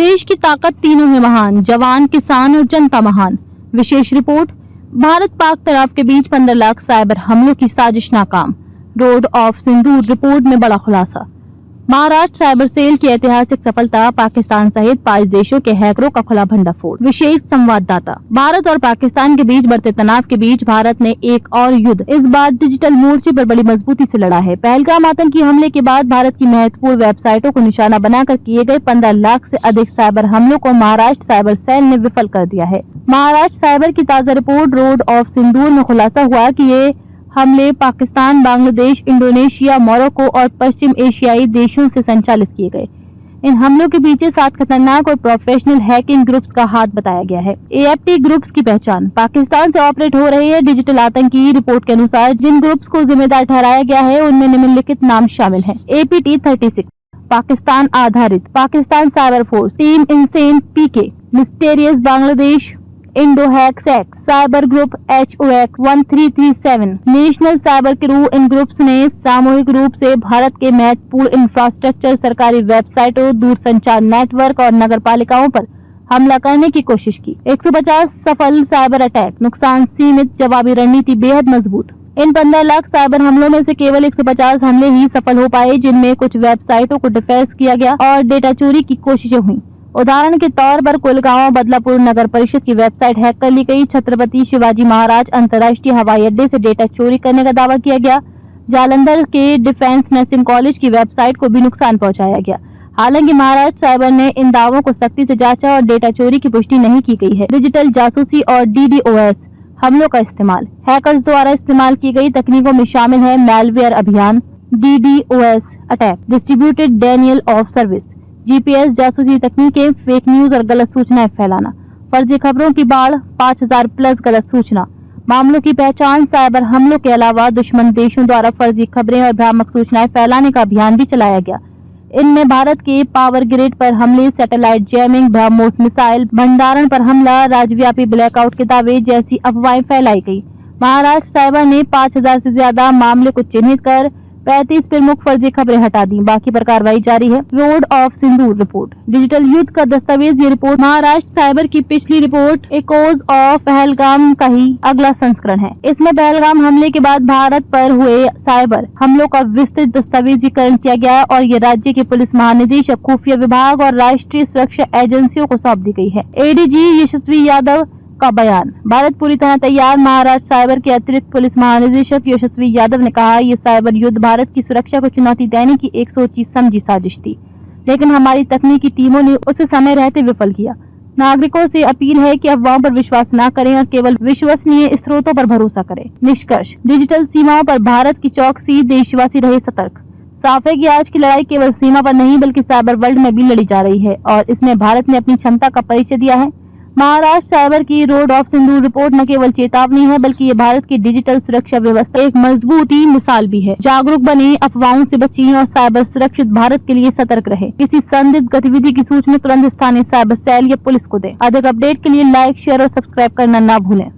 देश की ताकत तीनों में महान, जवान, किसान और जनता महान। विशेष रिपोर्ट। भारत पाक तनाव के बीच 15 लाख साइबर हमलों की साजिश नाकाम। रोड ऑफ सिंदूर रिपोर्ट में बड़ा खुलासा। महाराष्ट्र साइबर सेल की ऐतिहासिक सफलता, पाकिस्तान सहित 5 देशों के हैकरों का खुला भंडाफोड़। विशेष संवाददाता। भारत और पाकिस्तान के बीच बढ़ते तनाव के बीच भारत ने एक और युद्ध, इस बार डिजिटल मोर्चे पर बड़ी मजबूती से लड़ा है। पहलगाम आतंकी हमले के बाद भारत की महत्वपूर्ण वेबसाइटों को निशाना बनाकर किए गए 15 लाख से अधिक साइबर हमलों को महाराष्ट्र साइबर सेल ने विफल कर दिया है। महाराष्ट्र साइबर की ताजा रिपोर्ट रोड ऑफ सिंदूर में खुलासा हुआ कि ये हमले पाकिस्तान, बांग्लादेश, इंडोनेशिया, मोरक्को और पश्चिम एशियाई देशों से संचालित किए गए। इन हमलों के पीछे 7 खतरनाक और प्रोफेशनल हैकिंग ग्रुप्स का हाथ बताया गया है। AFT ग्रुप्स की पहचान। पाकिस्तान से ऑपरेट हो रहे हैं डिजिटल आतंकी। रिपोर्ट के अनुसार जिन ग्रुप्स को जिम्मेदार ठहराया गया है उनमें निम्नलिखित नाम शामिल हैं। APT 36 पाकिस्तान आधारित, Pakistan cyber force, team insane PK, mysterious Bangladesh, Indo haxsec, cyber group HOX 1337, national cyber crew. इन ग्रुप्स ने सामूहिक रूप से भारत के महत्वपूर्ण इंफ्रास्ट्रक्चर, सरकारी वेबसाइटों, दूरसंचार नेटवर्क और नगर पालिकाओं पर हमला करने की कोशिश की। 150 सफल साइबर अटैक, नुकसान सीमित, जवाबी रणनीति बेहद मजबूत। इन 15 लाख साइबर हमलों में से केवल 150 हमले ही सफल हो पाए, जिनमें कुछ वेबसाइटों को डिफेंस किया गया और डेटा चोरी की कोशिशें हुई। उदाहरण के तौर पर कुलगांव बदलापुर नगर परिषद की वेबसाइट हैक कर ली गई। छत्रपति शिवाजी महाराज अंतर्राष्ट्रीय हवाई अड्डे से डेटा चोरी करने का दावा किया गया। जालंधर के डिफेंस नर्सिंग कॉलेज की वेबसाइट को भी नुकसान पहुंचाया गया। हालांकि महाराष्ट्र साइबर ने इन दावों को सख्ती से जांचा और डेटा चोरी की पुष्टि नहीं की गई है। डिजिटल जासूसी और DDoS हमलों का इस्तेमाल। हैकर्स द्वारा इस्तेमाल की गई तकनीकों में शामिल है मैलवेयर अभियान, DDoS attack, distributed Daniel of service, GPS जासूसी तकनीकें, फेक न्यूज और गलत सूचनाएं फैलाना, फर्जी खबरों की बाढ़, 5000 प्लस गलत सूचना। मामलों की पहचान। साइबर हमलों के अलावा दुश्मन देशों द्वारा फर्जी खबरें और भ्रामक सूचनाएं फैलाने का अभियान भी चलाया गया। इनमें भारत के पावर ग्रिड पर हमले, सैटेलाइट जैमिंग, ब्रह्मोस मिसाइल भंडारण पर हमला, राज्यव्यापी ब्लैकआउट के दावे जैसी अफवाहें फैलाई गई। महाराष्ट्र साइबर ने 5000 से ज्यादा मामले को चिन्हित कर 35 प्रमुख फर्जी खबरें हटा दी। बाकी पर कार्रवाई जारी है। Road of Sindoor report. Digital युद्ध का दस्तावेज। ये रिपोर्ट महाराष्ट्र साइबर की पिछली रिपोर्ट एकोज ऑफ पहलगाम का ही अगला संस्करण है। इसमें पहलगाम हमले के बाद भारत पर हुए साइबर हमलों का विस्तृत दस्तावेजीकरण किया गया और ये राज्य के पुलिस महानिदेशक, खुफिया विभाग और राष्ट्रीय सुरक्षा एजेंसियों को सौंप दी गई है। ADG यशस्वी यादव का बयान। भारत पूरी तरह तैयार। महाराष्ट्र साइबर के अतिरिक्त पुलिस महानिदेशक यशस्वी यादव ने कहा, ये साइबर युद्ध भारत की सुरक्षा को चुनौती देने की एक सोची समझी साजिश थी, लेकिन हमारी तकनीकी टीमों ने उसे समय रहते विफल किया। नागरिकों से अपील है कि अफवाहों पर विश्वास न करें और केवल विश्वसनीय स्रोतों पर भरोसा करें। निष्कर्ष। डिजिटल सीमाओं पर भारत की चौकसी, देशवासी रहे सतर्क। साफ है कि आज की लड़ाई केवल सीमा पर नहीं बल्कि साइबर वर्ल्ड में भी लड़ी जा रही है और इसमें भारत ने अपनी क्षमता का परिचय दिया है। महाराष्ट्र साइबर की रोड ऑफ सिंदूर रिपोर्ट न केवल चेतावनी है बल्कि ये भारत की डिजिटल सुरक्षा व्यवस्था एक मजबूती मिसाल भी है। जागरूक बने, अफवाहों से बचिए और साइबर सुरक्षित भारत के लिए सतर्क रहे। किसी संदिग्ध गतिविधि की सूचना तुरंत स्थानीय साइबर सेल या पुलिस को दें। अधिक अपडेट के लिए लाइक, शेयर और सब्सक्राइब करना ना भूलें।